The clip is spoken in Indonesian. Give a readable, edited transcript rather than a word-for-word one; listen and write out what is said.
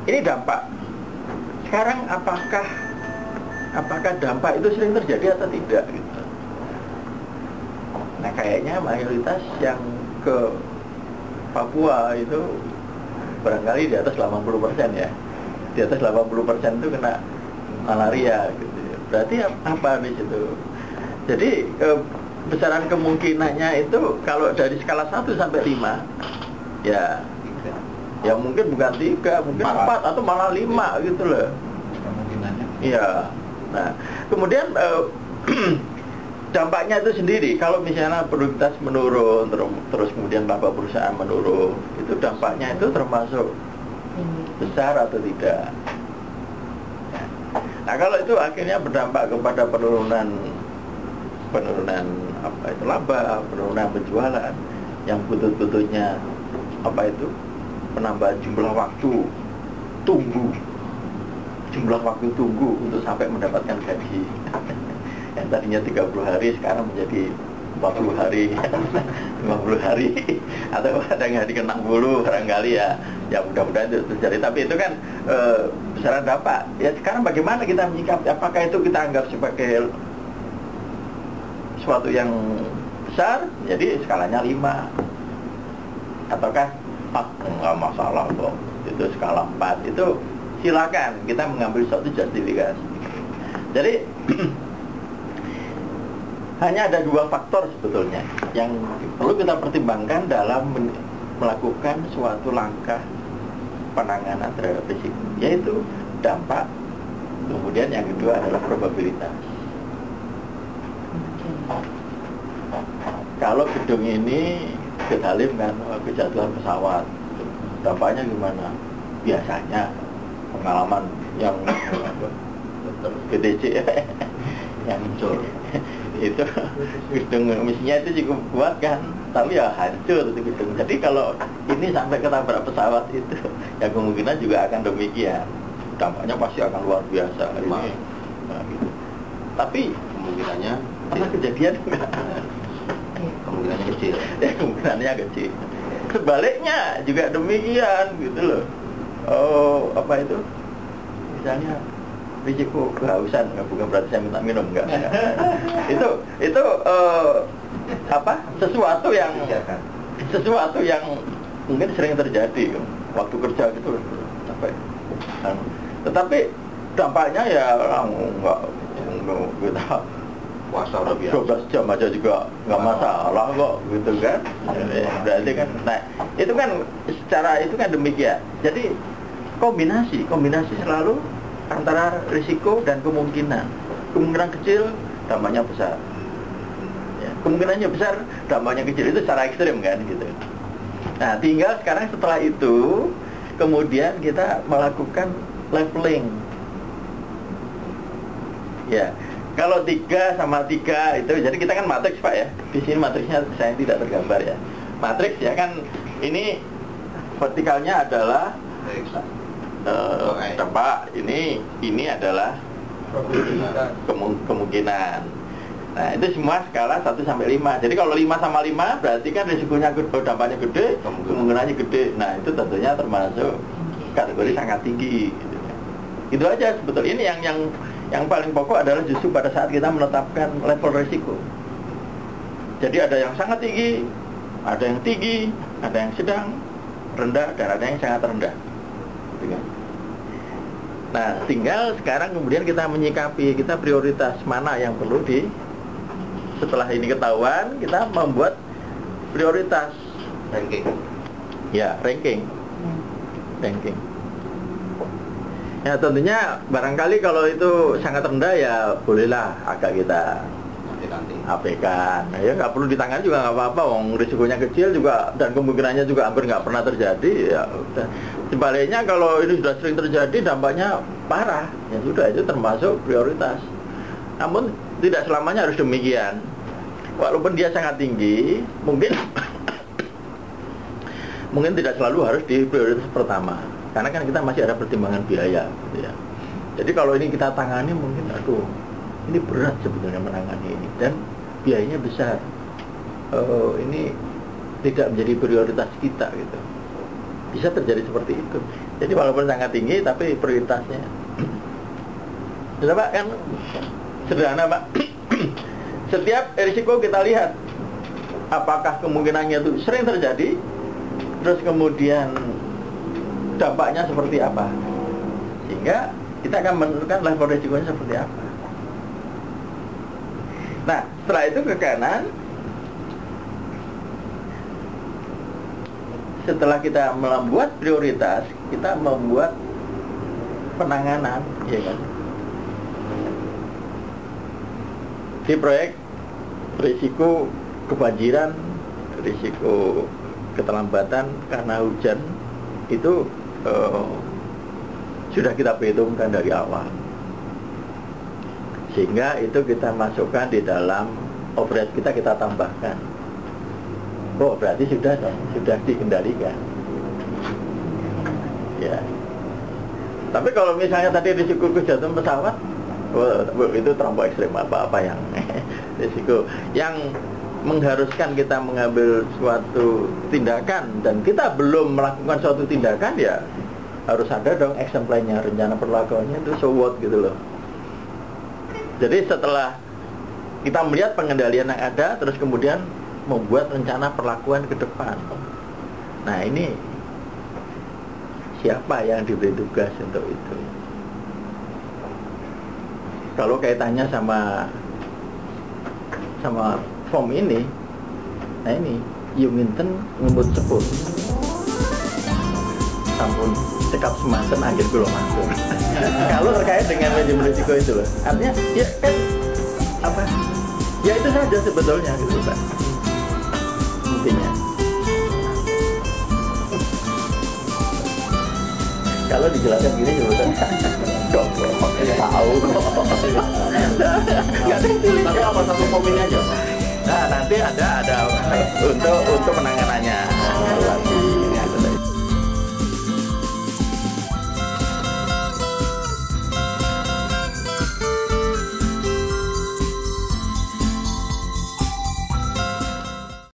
Ini dampak. Sekarang apakah dampak itu sering terjadi atau tidak gitu. Nah kayaknya mayoritas yang ke Papua itu barangkali di atas 80% ya. Di atas 80% itu kena malaria gitu. Berarti apa di situ? Jadi besaran kemungkinannya itu kalau dari skala 1 sampai 5 ya mungkin bukan 3, mungkin 4 atau malah 5 gitu loh kemungkinannya. Iya. Nah, kemudian dampaknya itu sendiri, kalau misalnya produktivitas menurun, terus kemudian laba perusahaan menurun, itu dampaknya itu termasuk besar atau tidak? Nah, kalau itu akhirnya berdampak kepada penurunan apa itu laba, penurunan penjualan, yang butuh-butuhnya apa itu penambahan jumlah waktu tunggu untuk sampai mendapatkan gaji. Yang tadinya 30 hari sekarang menjadi 40 hari 50 hari atau ada yang hari ke-60 barangkali ya mudah-mudahan itu terjadi. Tapi itu kan besaran dampak. Ya sekarang bagaimana kita menyikapi, apakah itu kita anggap sebagai suatu yang besar jadi skalanya 5, ataukah nggak masalah kok itu skala 4, itu silakan kita mengambil suatu justifikasi. Jadi hanya ada 2 faktor sebetulnya yang perlu kita pertimbangkan dalam melakukan suatu langkah penanganan terhadap risiko, yaitu dampak, kemudian yang kedua adalah probabilitas. Kalau gedung ini kedalim kan kejatuhan pesawat, dampaknya gimana? Biasanya pengalaman yang GTC yang muncul itu gedung misinya itu cukup kuat kan, tapi ya hancur itu gedung. Jadi kalau ini sampai ketabrak pesawat itu ya kemungkinan juga akan demikian, dampaknya pasti akan luar biasa ini. Nah, gitu. Tapi Kemungkinannya pernah kejadian enggak? kemungkinannya kecil. Ya kemungkinannya kecil. Sebaliknya juga demikian gitu loh. Oh, apa itu? Misalnya risiko kehausan, bukan berarti saya minta minum, enggak. Itu apa? Sesuatu yang mungkin sering terjadi waktu kerja gitu sampai. Tetapi dampaknya ya enggak kita Puasa udah biasa 12 jam aja juga nggak masalah kok gitu kan. Berarti kan, nah itu kan secara itu kan demikian. Jadi kombinasi selalu antara risiko dan kemungkinan kecil dampaknya besar ya, kemungkinannya besar dampaknya kecil, itu secara ekstrim kan gitu. Nah tinggal sekarang setelah itu kemudian kita melakukan leveling ya. Kalau 3 sama 3 itu, jadi kita kan matriks Pak ya. Di sini matriksnya saya tidak tergambar ya. Matriks ya kan, ini vertikalnya adalah dampak, ini adalah kemungkinan. Nah itu semua skala 1 sampai 5. Jadi kalau 5 sama 5 berarti kan risikonya gede, dampaknya gede, kemungkinannya gede. Nah itu tentunya termasuk kategori sangat tinggi gitu. Itu aja sebetulnya. Ini yang paling pokok adalah justru pada saat kita menetapkan level risiko. Jadi ada yang sangat tinggi, ada yang tinggi, ada yang sedang, rendah, dan ada yang sangat rendah. Nah, tinggal sekarang kemudian kita menyikapi, kita prioritas mana yang perlu setelah ini ketahuan, kita membuat prioritas ranking. Ya, ranking. Ya tentunya barangkali kalau itu sangat rendah ya bolehlah agak kita abaikan. Nah, ya nggak perlu ditangani juga nggak apa-apa, wong risikonya kecil juga dan kemungkinannya juga hampir nggak pernah terjadi ya udah. Sebaliknya kalau ini sudah sering terjadi dampaknya parah, ya sudah itu termasuk prioritas. Namun tidak selamanya harus demikian. Walaupun dia sangat tinggi, mungkin tidak selalu harus di prioritas pertama. Karena kan kita masih ada pertimbangan biaya gitu ya. Jadi kalau ini kita tangani mungkin ini berat sebetulnya menangani ini dan biayanya besar. Ini tidak menjadi prioritas kita gitu. bisa terjadi seperti itu. Jadi walaupun sangat tinggi, tapi prioritasnya. Sudah Pak, kan sederhana Pak. Setiap risiko kita lihat, apakah kemungkinannya itu sering terjadi, terus kemudian dampaknya seperti apa, sehingga kita akan menentukan level risikonya seperti apa. Nah, setelah itu ke kanan. Setelah kita membuat prioritas, kita membuat penanganan, ya kan? Di proyek risiko kebanjiran, risiko keterlambatan karena hujan itu sudah kita perhitungkan dari awal, sehingga itu kita masukkan di dalam overhead kita tambahkan. Oh, berarti sudah dikendalikan. Ya. Tapi kalau misalnya tadi risiko kejatuhan pesawat, itu terlampau ekstrim, apa yang risiko yang mengharuskan kita mengambil suatu tindakan dan kita belum melakukan suatu tindakan, ya harus ada dong action plan-nya, rencana perlakuannya itu so what gitu loh. Jadi setelah kita melihat pengendalian yang ada, terus kemudian membuat rencana perlakuan ke depan. Nah, ini siapa yang diberi tugas untuk itu? Kalau kaitannya sama form ini, nah ini Yuminten ngemut sepur, sampun cekap semanten akhir kula matur. Kalau terkait dengan manajemen risiko itu loh, artinya ya kan apa? Ya itu saja sebetulnya gitu Pak. Intinya. Kalau dijelaskan gini sebetulnya tahu kok. Nggak ada yang tulis. Tapi apa satu poin aja? Nah, nanti ada untuk penanganannya.